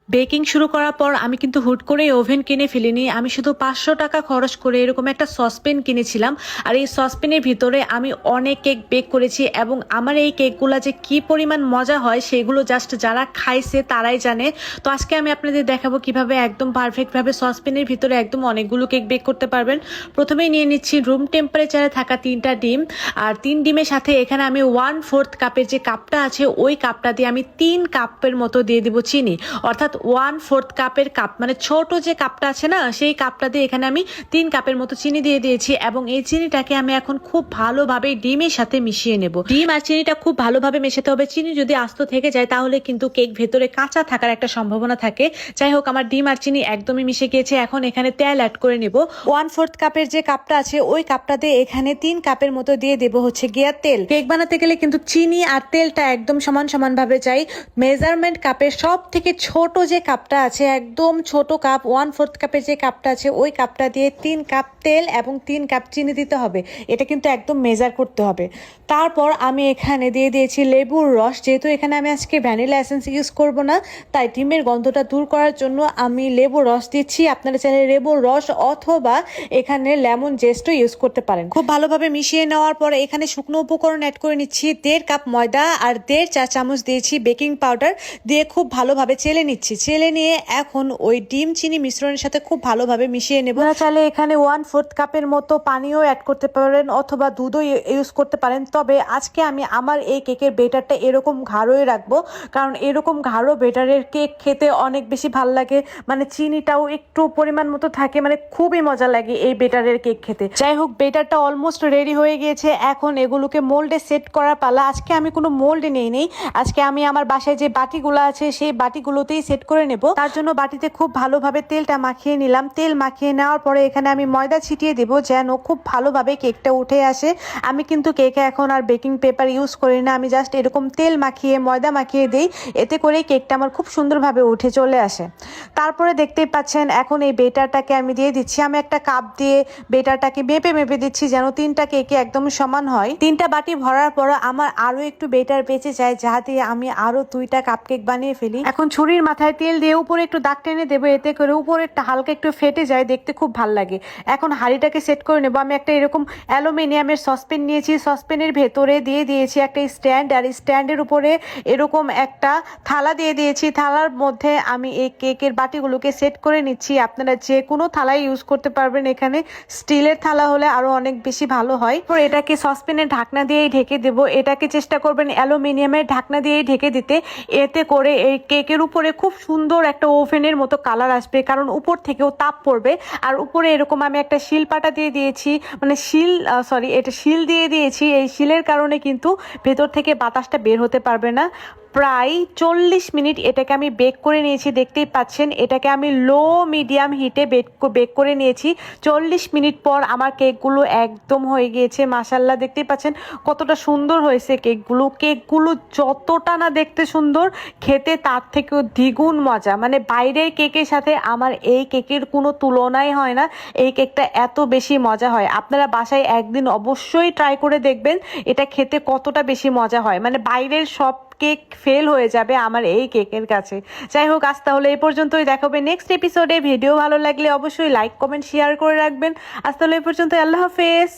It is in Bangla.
বেকিং শুরু করার পর আমি কিন্তু হুট করে ওভেন কিনে ফেলিনি। আমি শুধু 500 টাকা খরচ করে এরকম একটা সসপ্যান কিনেছিলাম। আর এই সসপ্যানের ভিতরে আমি অনেক কেক বেক করেছি এবং আমার এই কেকগুলো যে কি পরিমাণ মজা হয় সেগুলো জাস্ট যারা খাইছে তারাই জানে। তো আজকে আমি আপনাদের দেখাবো কিভাবে একদম পারফেক্টভাবে সসপ্যানের ভিতরে একদম অনেকগুলো কেক বেক করতে পারবেন। প্রথমেই নিয়ে নিচ্ছি রুম টেম্পারেচারে থাকা 3টা ডিম। আর 3 ডিমের সাথে এখানে আমি 1/4 কাপের যে কাপটা আছে ওই কাপটা দিয়ে আমি 3 কাপের মতো দিয়ে দিব চিনি, অর্থাৎ 1/4 কাপের কাপ, মানে ছোট যে কাপটা আছে না সেই কাপটা দিয়ে এখানে আমি 3 কাপের মতো চিনি দিয়ে দিয়েছি এবং এই চিনিটাকে আমি এখন খুব ভালোভাবে ডিমের সাথে মিশিয়ে নেব। ডিম আর চিনিটা খুব ভালোভাবে মেশাতে হবে। চিনি যদি আস্ত থেকে যায় তাহলে কিন্তু কেক ভেতরে কাঁচা থাকার একটা সম্ভাবনা থাকে। যাই হোক, আমার ডিম আর চিনি একদমই মিশে গিয়েছে। এখন এখানে তেল অ্যাড করে নেব। 1/4 কাপের যে কাপটা আছে ওই কাপটা দিয়ে এখানে 3 কাপের মতো দিয়ে দেব হচ্ছে গিয়া তেল। কেক বানাতে গেলে কিন্তু চিনি আর তেলটা একদম সমান সমান ভাবে চাই। মেজারমেন্ট কাপের সব থেকে ছোট যে কাপটা আছে, একদম ছোট কাপ 1/4 কাপের যে কাপটা আছে ওই কাপটা দিয়ে 3 কাপ তেল এবং 3 কাপ চিনি দিতে হবে। এটা কিন্তু একদম মেজার করতে হবে। তারপর আমি এখানে দিয়ে দিয়েছি লেবুর রস। যেহেতু এখানে আমি আজকে ভ্যানিলা এসেন্স ইউজ করব না, তাই ডিমের গন্ধটা দূর করার জন্য আমি লেবুর রস দিচ্ছি। আপনারা চাইলে লেবুর রস অথবা এখানে লেমন জেস্টও ইউজ করতে পারেন। খুব ভালোভাবে মিশিয়ে নেওয়ার পরে এখানে শুকনো উপকরণ অ্যাড করে নিচ্ছি। 1.5 কাপ ময়দা আর 1.5 চা চামচ দিয়েছি বেকিং পাউডার দিয়ে খুব ভালোভাবে চেলে নিচ্ছি। চেলে নিয়ে এখন ওই ডিম চিনি মিশ্রণের সাথে খুব ভালোভাবে মিশিয়ে নেব। চাইলে এখানে 1/4 কাপের মতো পানিও অ্যাড করতে পারেন অথবা দুধও ইউজ করতে পারেন। তবে আজকে আমি আমার এই কেকের বেটারটা এরকম গাঢ়ই রাখবো, কারণ এরকম গাঢ় বেটারের কেক খেতে অনেক বেশি ভালো লাগে। মানে চিনিটাও একটু পরিমাণ মতো থাকে, মানে খুবই মজা লাগে এই বেটারের কেক খেতে। যাই হোক, বেটারটা অলমোস্ট রেডি হয়ে গিয়েছে। এখন এগুলোকে মোল্ডে সেট করার পালা। আজকে আমি কোনো মোল্ড নেই। আজকে আমি আমার বাসায় যে বাটিগুলো আছে সেই বাটিগুলোতেই সেট করে নেব। তার জন্য বাটিতে খুব ভালোভাবে তেলটা মাখিয়ে নিলাম। তেল মাখিয়ে নেওয়ার পরে এখানে আমি ময়দা ছিটিয়ে দেব যেন খুব ভালোভাবে কেকটা উঠে আসে। আমি কিন্তু কেকে এখন আর বেকিং পেপার ইউজ করি না, আমি জাস্ট এরকম তেল মাখিয়ে ময়দা মাখিয়ে দিই। এতে করে কেকটা আমার খুব সুন্দরভাবে উঠে চলে আসে। তারপরে দেখতেই পাচ্ছেন এখন এই বেটারটাকে আমি দিয়ে দিচ্ছি। আমি একটা কাপ দিয়ে বেটারটাকে মেপে দিচ্ছি যেন 3টা কেকে একদম সমান হয়। 3টা বাটি ভরার পর আমার আরো একটু বেটার বেঁচে যায়, যাতে আমি আরো 2টা কাপ কেক বানিয়ে ফেলি। এখন ছুরির মাথায় তেল দিয়ে উপরে একটু দাগ টেনে দেবো, এতে করে উপরে হালকা একটু ফেটে যায়, দেখতে খুব ভালো লাগে। এখন হাঁড়িটাকে সেট করে নেবো। আমি একটা এরকম অ্যালুমিনিয়ামের সসপ্যান নিয়েছি। সসপ্যানের ভেতরে দিয়ে দিয়েছি একটা স্ট্যান্ড, আর স্ট্যান্ডের উপরে এরকম একটা থালা দিয়ে দিয়েছি। থালার মধ্যে আমি এই কেকের বাটিগুলোকে সেট করে নিচ্ছি। আপনারা যে কোনো থালাই ইউজ করতে পারবেন, এখানে স্টিলের থালা হলে আরো অনেক বেশি ভালো হয়। এটাকে সসপ্যানের ঢাকনা দিয়েই ঢেকে দেবো। এটাকে চেষ্টা করবেন অ্যালুমিনিয়ামের ঢাকনা দিয়েই ঢেকে দিতে, এতে করে এই কেকের উপরে খুব সুন্দর একটা ওভেনের মতো কালার আসবে, কারণ উপর থেকেও তাপ পড়বে। আর উপরে এরকম আমি একটা শিলপাটা দিয়ে দিয়েছি, মানে এটা শিল দিয়ে দিয়েছি। এই শিলের কারণে কিন্তু ভেতর থেকে বাতাসটা বের হতে পারবে না। প্রায় 40 মিনিট এটাকে আমি বেক করে নিয়েছি। দেখতেই পাচ্ছেন এটাকে আমি লো মিডিয়াম হিটে বেক করে নিয়েছি। 40 মিনিট পর আমার কেকগুলো একদম হয়ে গিয়েছে। মাশাআল্লাহ, দেখতেই পাচ্ছেন কতটা সুন্দর হয়েছে কেকগুলো। কেকগুলো যতটা না দেখতে সুন্দর, খেতে তার থেকেও দ্বিগুণ মজা। মানে বাইরের কেকের সাথে আমার এই কেকের কোনো তুলনাই হয় না। এই কেকটা এত বেশি মজা হয়। আপনারা বাসায় একদিন অবশ্যই ট্রাই করে দেখবেন এটা খেতে কতটা বেশি মজা হয়। মানে বাইরের সব কেক ফেল হয়ে যাবে আমার এই কেকের কাছে। যাই হোক, আজ তাহলে এই পর্যন্তই। দেখাবে নেক্সট এপিসোডে। ভিডিও ভালো লাগলে অবশ্যই লাইক কমেন্ট শেয়ার করে রাখবেন। আজ তাহলে এই পর্যন্ত। আল্লাহ হাফেজ।